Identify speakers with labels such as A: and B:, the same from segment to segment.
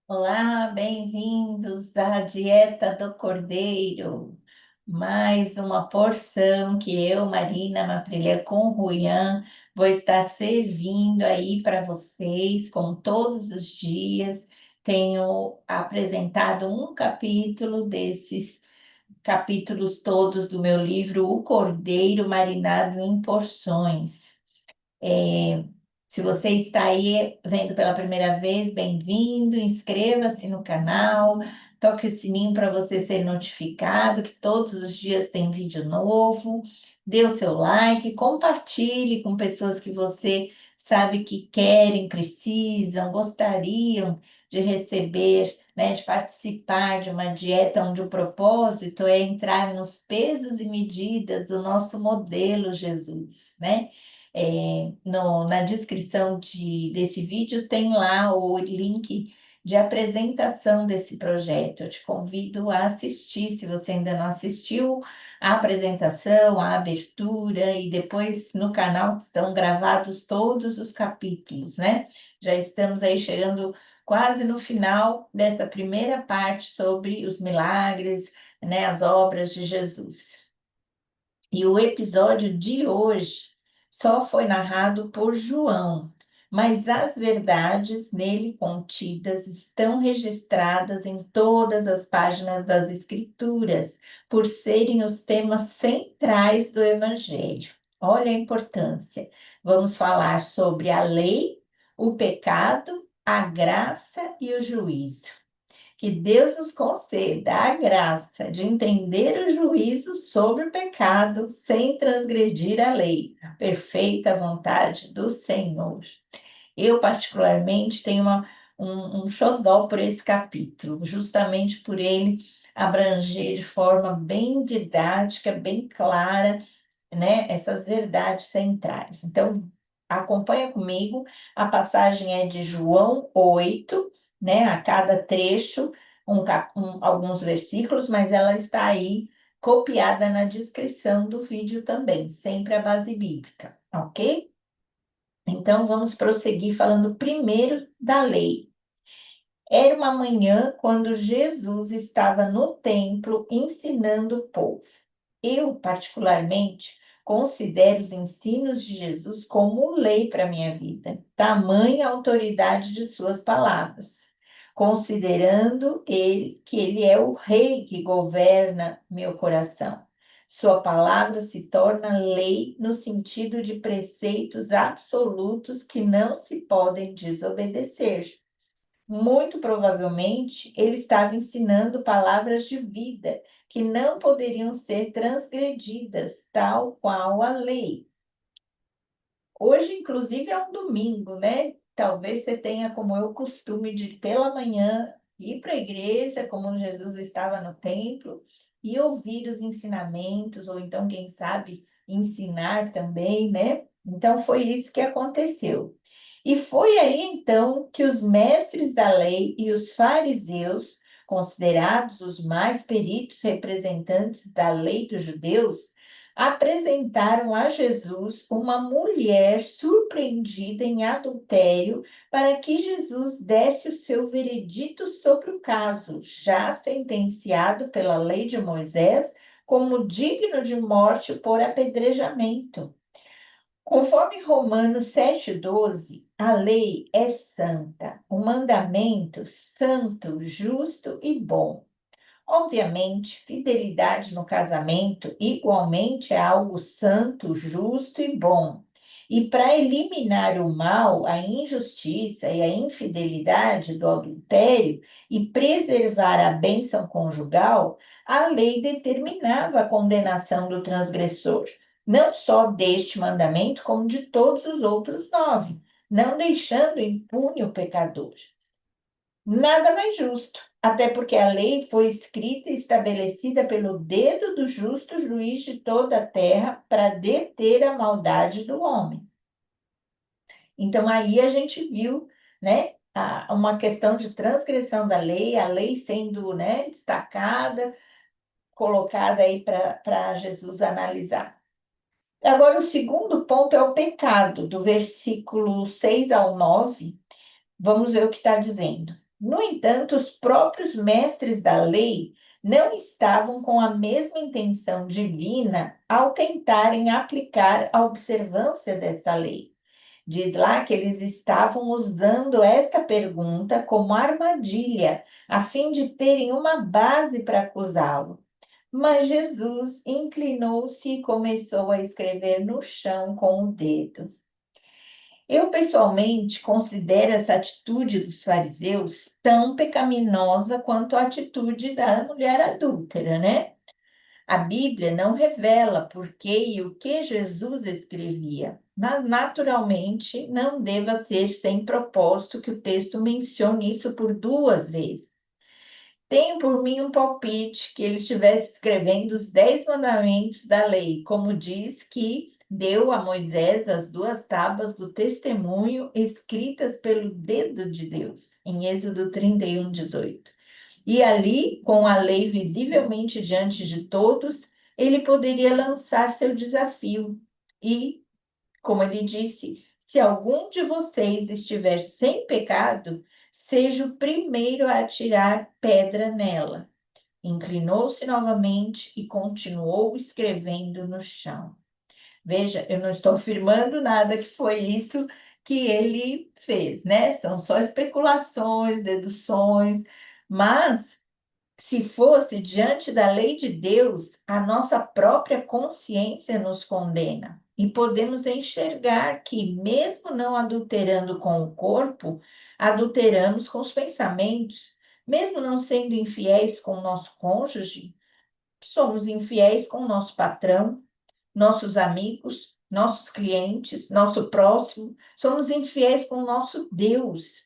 A: Olá, bem-vindos à Dieta do Cordeiro. Mais uma porção que eu, Marina Maprilha, com o Ruyan, vou estar servindo aí para vocês, como todos os dias. Tenho apresentado um capítulo desses capítulos todos do meu livro O Cordeiro Marinado em Porções. É, Se você está aí vendo pela primeira vez, bem-vindo, inscreva-se no canal, toque o sininho para você ser notificado que todos os dias tem vídeo novo, dê o seu like, compartilhe com pessoas que você sabe que querem, precisam, gostariam de receber, né, de participar de uma dieta onde o propósito é entrar nos pesos e medidas do nosso modelo Jesus, né? Na descrição desse vídeo tem lá o link de apresentação desse projeto. Eu te convido a assistir, se você ainda não assistiu, a apresentação, a abertura, e depois no canal estão gravados todos os capítulos, né? Já estamos aí chegando quase no final dessa primeira parte sobre os milagres, né, as obras de Jesus. E o episódio de hoje só foi narrado por João, mas as verdades nele contidas estão registradas em todas as páginas das Escrituras, por serem os temas centrais do Evangelho. Olha a importância. Vamos falar sobre a lei, o pecado, a graça e o juízo. Que Deus nos conceda a graça de entender o juízo sobre o pecado sem transgredir a lei, a perfeita vontade do Senhor. Eu, particularmente, tenho um xodó por esse capítulo, justamente por ele abranger de forma bem didática, bem clara, né, essas verdades centrais. Então, acompanha comigo, a passagem é de João 8, né, a cada trecho, alguns versículos, mas ela está aí copiada na descrição do vídeo também, sempre a base bíblica, ok? Então, vamos prosseguir falando primeiro da lei. Era uma manhã quando Jesus estava no templo ensinando o povo. Eu, particularmente, considero os ensinos de Jesus como lei para a minha vida, tamanha autoridade de suas palavras, considerando que ele é o rei que governa meu coração. Sua palavra se torna lei no sentido de preceitos absolutos que não se podem desobedecer. Muito provavelmente, ele estava ensinando palavras de vida que não poderiam ser transgredidas, tal qual a lei. Hoje, inclusive, é um domingo, né? Talvez você tenha, como eu, o costume de, pela manhã, ir para a igreja, como Jesus estava no templo, e ouvir os ensinamentos, ou então, quem sabe, ensinar também, né? Então, foi isso que aconteceu. E foi aí, então, que os mestres da lei e os fariseus, considerados os mais peritos representantes da lei dos judeus, apresentaram a Jesus uma mulher surpreendida em adultério para que Jesus desse o seu veredito sobre o caso, já sentenciado pela lei de Moisés como digno de morte por apedrejamento. Conforme Romanos 7,12, a lei é santa, o mandamento santo, justo e bom. Obviamente, fidelidade no casamento igualmente é algo santo, justo e bom. E para eliminar o mal, a injustiça e a infidelidade do adultério e preservar a bênção conjugal, a lei determinava a condenação do transgressor, não só deste mandamento, como de todos os outros 9, não deixando impune o pecador. Nada mais justo, até porque a lei foi escrita e estabelecida pelo dedo do justo juiz de toda a terra para deter a maldade do homem. Então, aí a gente viu, né, uma questão de transgressão da lei, a lei sendo, né, destacada, colocada aí para Jesus analisar. Agora, o segundo ponto é o pecado, do versículo 6 ao 9. Vamos ver o que está dizendo. No entanto, os próprios mestres da lei não estavam com a mesma intenção divina ao tentarem aplicar a observância desta lei. Diz lá que eles estavam usando esta pergunta como armadilha, a fim de terem uma base para acusá-lo. Mas Jesus inclinou-se e começou a escrever no chão com o dedo. Eu, pessoalmente, considero essa atitude dos fariseus tão pecaminosa quanto a atitude da mulher adúltera, né? A Bíblia não revela por que e o que Jesus escrevia, mas naturalmente não deva ser sem propósito que o texto mencione isso por duas vezes. Tenho por mim um palpite que ele estivesse escrevendo os 10 mandamentos da lei, como diz que deu a Moisés as 2 tábuas do testemunho escritas pelo dedo de Deus, em Êxodo 31:18. E ali, com a lei visivelmente diante de todos, ele poderia lançar seu desafio. E, como ele disse, se algum de vocês estiver sem pecado, seja o primeiro a atirar pedra nela. Inclinou-se novamente e continuou escrevendo no chão. Veja, eu não estou afirmando nada que foi isso que ele fez, né? São só especulações, deduções, mas se fosse diante da lei de Deus, a nossa própria consciência nos condena. E podemos enxergar que, mesmo não adulterando com o corpo, adulteramos com os pensamentos. Mesmo não sendo infiéis com o nosso cônjuge, somos infiéis com o nosso patrão, nossos amigos, nossos clientes, nosso próximo. Somos infiéis com o nosso Deus.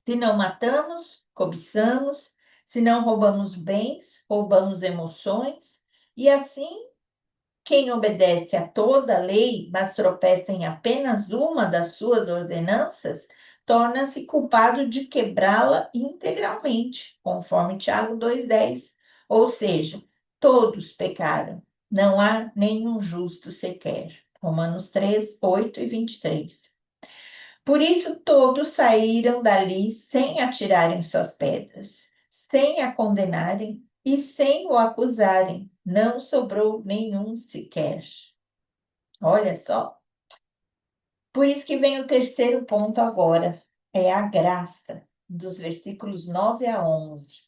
A: Se não matamos, cobiçamos. Se não roubamos bens, roubamos emoções. E assim, quem obedece a toda a lei, mas tropeça em apenas uma das suas ordenanças, torna-se culpado de quebrá-la integralmente, conforme Tiago 2,10. Ou seja, todos pecaram, não há nenhum justo sequer. Romanos 3:8 e 23. Por isso todos saíram dali sem atirarem suas pedras, sem a condenarem e sem o acusarem. Não sobrou nenhum sequer. Olha só. Por isso que vem o terceiro ponto agora, é a graça, dos versículos 9 a 11.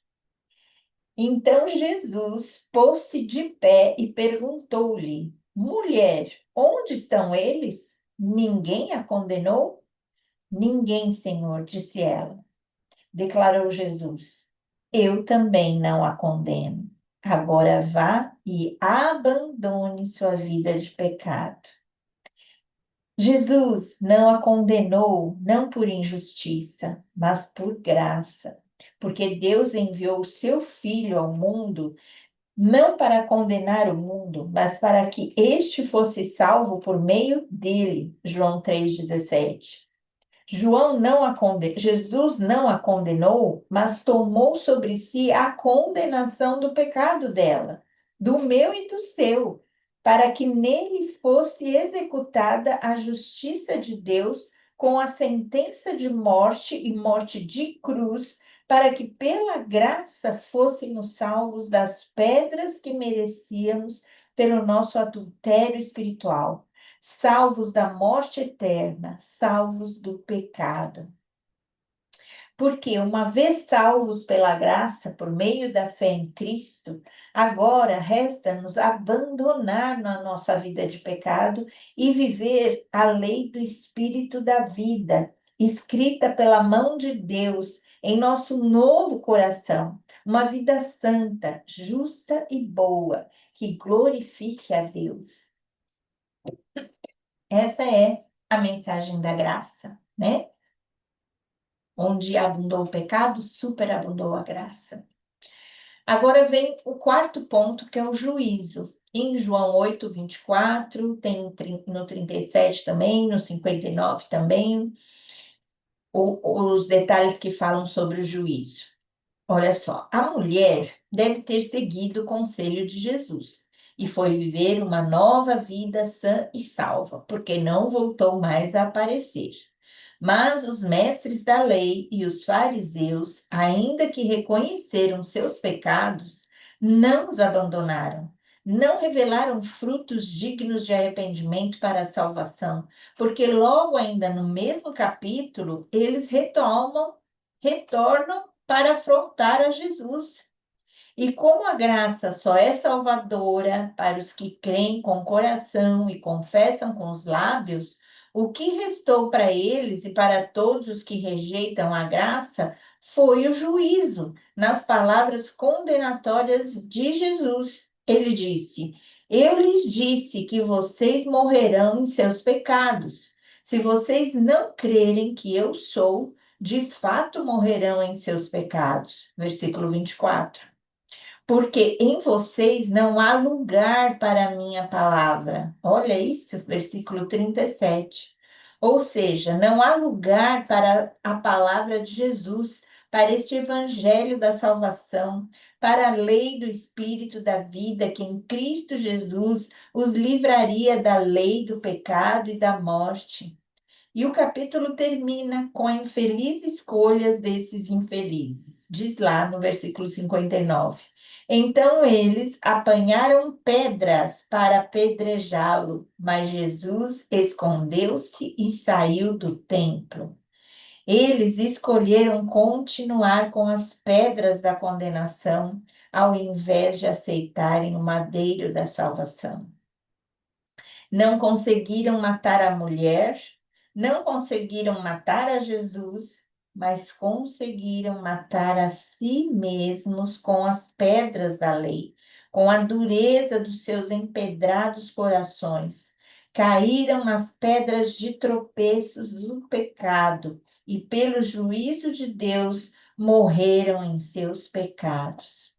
A: Então Jesus pôs-se de pé e perguntou-lhe: Mulher, onde estão eles? Ninguém a condenou? Ninguém, Senhor, disse ela. Declarou Jesus: Eu também não a condeno. Agora vá e abandone sua vida de pecado. Jesus não a condenou, não por injustiça, mas por graça, porque Deus enviou o seu Filho ao mundo, não para condenar o mundo, mas para que este fosse salvo por meio dele. João 3,17. Jesus não a condenou, mas tomou sobre si a condenação do pecado dela, do meu e do seu, para que nele fosse executada a justiça de Deus com a sentença de morte e morte de cruz, para que pela graça fôssemos salvos das pedras que merecíamos pelo nosso adultério espiritual, salvos da morte eterna, salvos do pecado. Porque, uma vez salvos pela graça, por meio da fé em Cristo, agora resta-nos abandonar na nossa vida de pecado e viver a lei do Espírito da vida, escrita pela mão de Deus em nosso novo coração, uma vida santa, justa e boa, que glorifique a Deus. Essa é a mensagem da graça, né? Onde abundou o pecado, superabundou a graça. Agora vem o quarto ponto, que é o juízo. Em João 8:24, tem no 37 também, no 59 também, os detalhes que falam sobre o juízo. Olha só, a mulher deve ter seguido o conselho de Jesus e foi viver uma nova vida sã e salva, porque não voltou mais a aparecer. Mas os mestres da lei e os fariseus, ainda que reconheceram seus pecados, não os abandonaram. Não revelaram frutos dignos de arrependimento para a salvação, porque logo ainda no mesmo capítulo, eles retornam para afrontar a Jesus. E como a graça só é salvadora para os que creem com o coração e confessam com os lábios, o que restou para eles e para todos os que rejeitam a graça foi o juízo, nas palavras condenatórias de Jesus. Ele disse: Eu lhes disse que vocês morrerão em seus pecados. Se vocês não crerem que eu sou, de fato morrerão em seus pecados. Versículo 24. Porque em vocês não há lugar para a minha palavra. Olha isso, versículo 37. Ou seja, não há lugar para a palavra de Jesus, para este evangelho da salvação, para a lei do Espírito da vida, que em Cristo Jesus os livraria da lei do pecado e da morte. E o capítulo termina com a infeliz escolhas desses infelizes. Diz lá no versículo 59. Então eles apanharam pedras para apedrejá-lo, mas Jesus escondeu-se e saiu do templo. Eles escolheram continuar com as pedras da condenação, ao invés de aceitarem o madeiro da salvação. Não conseguiram matar a mulher, não conseguiram matar a Jesus, mas conseguiram matar a si mesmos com as pedras da lei, com a dureza dos seus empedrados corações. Caíram nas pedras de tropeços do pecado e, pelo juízo de Deus, morreram em seus pecados.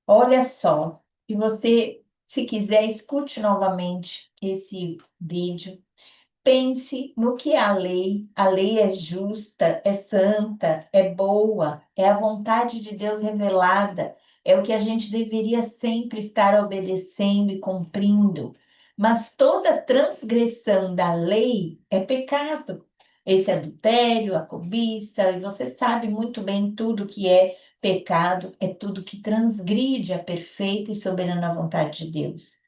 A: Olha só, e você, se quiser, escute novamente esse vídeo. Pense no que é a lei é justa, é santa, é boa, é a vontade de Deus revelada, é o que a gente deveria sempre estar obedecendo e cumprindo. Mas toda transgressão da lei é pecado. Esse adultério, a cobiça, e você sabe muito bem tudo que é pecado, é tudo que transgride a perfeita e soberana vontade de Deus.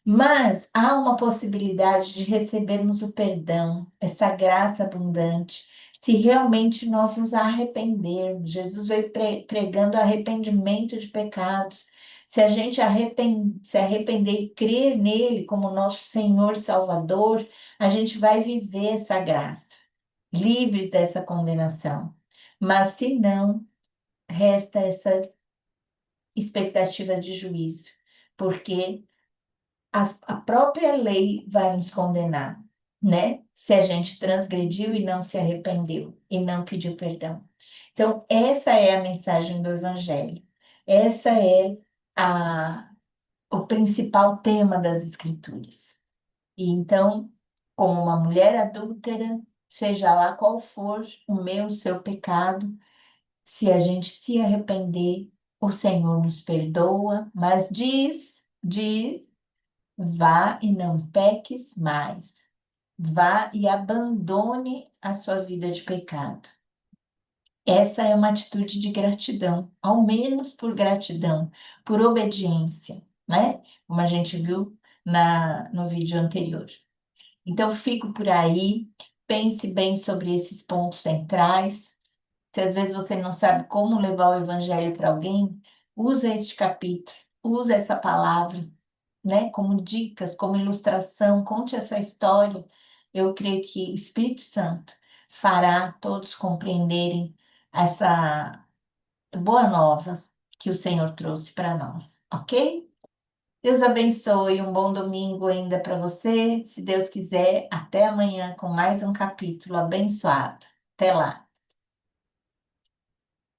A: Mas há uma possibilidade de recebermos o perdão, essa graça abundante, se realmente nós nos arrependermos. Jesus veio pregando arrependimento de pecados. Se a gente se arrepender e crer nele como nosso Senhor e Salvador, a gente vai viver essa graça, livres dessa condenação. Mas se não, resta essa expectativa de juízo, porque a própria lei vai nos condenar, né? Se a gente transgrediu e não se arrependeu e não pediu perdão. Então, essa é a mensagem do Evangelho. Essa é o principal tema das Escrituras. E então, como uma mulher adúltera, seja lá qual for o seu pecado, se a gente se arrepender, o Senhor nos perdoa, mas diz vá e não peques mais. Vá e abandone a sua vida de pecado. Essa é uma atitude de gratidão, ao menos por gratidão, por obediência, né? Como a gente viu no vídeo anterior. Então, fico por aí, pense bem sobre esses pontos centrais. Se às vezes você não sabe como levar o evangelho para alguém, usa este capítulo, usa essa palavra, né, como dicas, como ilustração, conte essa história. Eu creio que o Espírito Santo fará todos compreenderem essa boa nova que o Senhor trouxe para nós, ok? Deus abençoe, um bom domingo ainda para você. Se Deus quiser, até amanhã com mais um capítulo abençoado. Até lá.